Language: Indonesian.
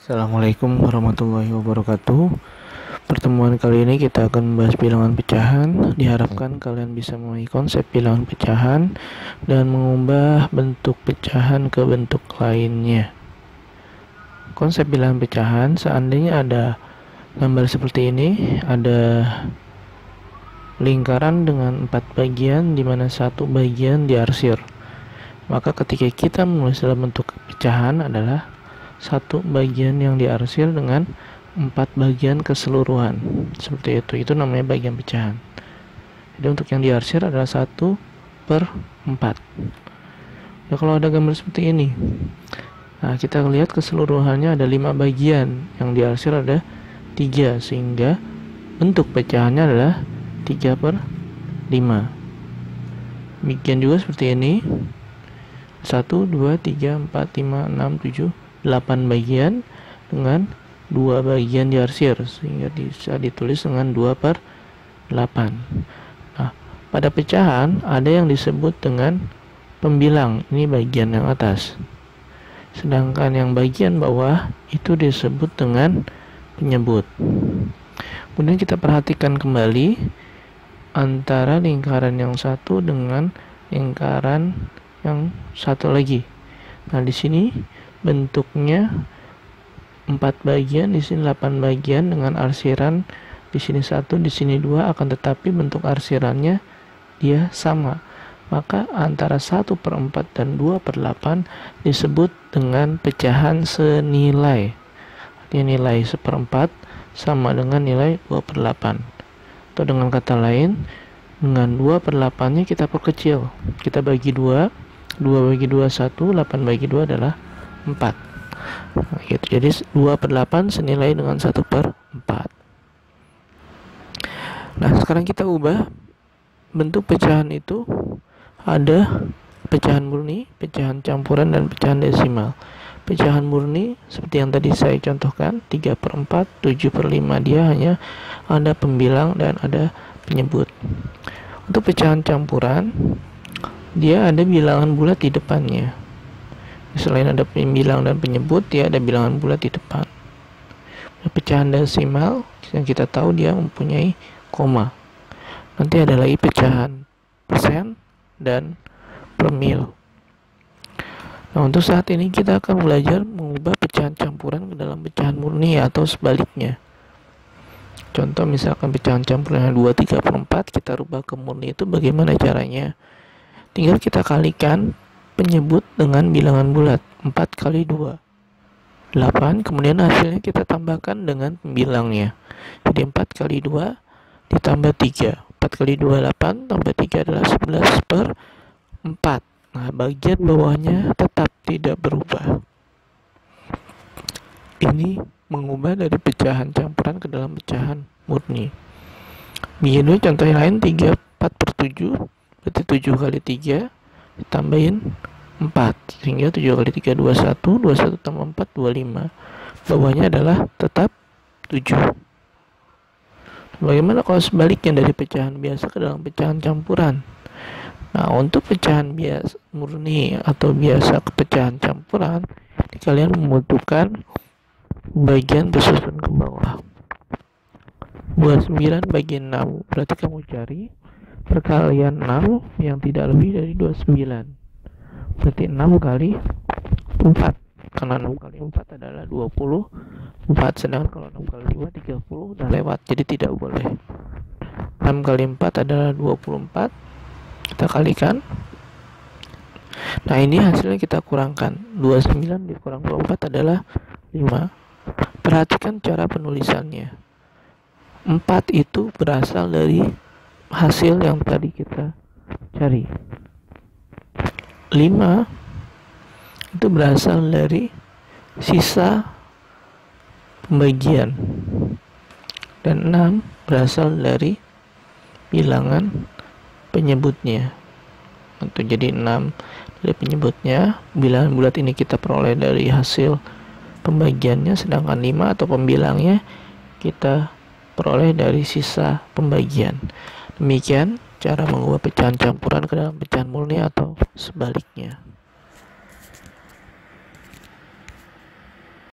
Assalamualaikum warahmatullahi wabarakatuh. Pertemuan kali ini kita akan membahas bilangan pecahan. Diharapkan kalian bisa memahami konsep bilangan pecahan dan mengubah bentuk pecahan ke bentuk lainnya. Konsep bilangan pecahan, seandainya ada gambar seperti ini, ada lingkaran dengan 4 bagian di mana satu bagian diarsir. Maka ketika kita menulis dalam bentuk pecahan adalah satu bagian yang diarsir dengan 4 bagian keseluruhan, seperti itu namanya bagian pecahan. Jadi untuk yang diarsir adalah 1/4. Nah, kalau ada gambar seperti ini, nah kita lihat keseluruhannya ada 5 bagian, yang diarsir ada 3, sehingga bentuk pecahannya adalah 3/5. Demikian juga seperti ini, 1, 2, 3, 4, 5, 6, 7, 8 bagian dengan 2 bagian diarsir, sehingga bisa ditulis dengan 2/8. Nah, pada pecahan ada yang disebut dengan pembilang, ini bagian yang atas, sedangkan yang bagian bawah itu disebut dengan penyebut. Kemudian kita perhatikan kembali antara lingkaran yang satu dengan lingkaran yang satu lagi. Nah, di sini bentuknya 4 bagian, di sini 8 bagian dengan arsiran di sini 1, di sini 2, akan tetapi bentuk arsirannya dia sama. Maka antara 1/4 dan 2/8 disebut dengan pecahan senilai. Artinya nilai 1/4 sama dengan nilai 2/8. Atau dengan kata lain, dengan 2/8 nya kita perkecil. Kita bagi 2, 2 bagi 2 1, 8 bagi 2 adalah 4. Nah, gitu. Jadi 2/8 senilai dengan 1/4. Nah, sekarang kita ubah bentuk pecahan itu, ada pecahan murni, pecahan campuran, dan pecahan desimal. Pecahan murni seperti yang tadi saya contohkan, 3/4, 7/5, dia hanya ada pembilang dan ada penyebut. Untuk pecahan campuran, dia ada bilangan bulat di depannya. Selain ada pembilang dan penyebut, dia ada bilangan bulat di depan. Pecahan desimal yang kita tahu dia mempunyai koma. Nanti ada lagi pecahan persen dan per mil. Nah, untuk saat ini kita akan belajar mengubah pecahan campuran ke dalam pecahan murni atau sebaliknya. Contoh misalkan pecahan campuran 2, 3/4 kita rubah ke murni, itu bagaimana caranya? Tinggal kita kalikan penyebut dengan bilangan bulat, 4 kali 2 8, kemudian hasilnya kita tambahkan dengan pembilangnya. Jadi 4 kali 2 ditambah 3, 4 kali 2 8, tambah 3 adalah 11/4. Nah, bagian bawahnya tetap tidak berubah. Ini mengubah dari pecahan campuran ke dalam pecahan murni. Begini contoh yang lain, 3/4/7, berarti 7 kali 3 ditambahin 4, sehingga 7 kali 3 21, 21 tambah 4 25. Bawahnya adalah tetap 7. Bagaimana kalau sebaliknya dari pecahan biasa ke dalam pecahan campuran? Nah, untuk pecahan biasa murni atau biasa ke pecahan campuran, kalian membutuhkan bagian bersusun ke bawah. 29 bagi 6, berarti kamu cari perkalian 6 yang tidak lebih dari 29. Berarti 6 kali 4, karena 6 kali 4 adalah 24, sedangkan kalau 6 kali 2 30, udah lewat, jadi tidak boleh. 6 kali 4 adalah 24, kita kalikan. Nah, ini hasilnya kita kurangkan, 29 dikurang 24 adalah 5. Perhatikan cara penulisannya. 4 itu berasal dari hasil yang tadi kita cari. 5 itu berasal dari sisa pembagian, dan 6 berasal dari bilangan penyebutnya. Itu jadi 6 dari penyebutnya, bilangan bulat ini kita peroleh dari hasil pembagiannya, sedangkan 5 atau pembilangnya kita peroleh dari sisa pembagian. Demikian cara mengubah pecahan campuran ke dalam pecahan murni atau sebaliknya.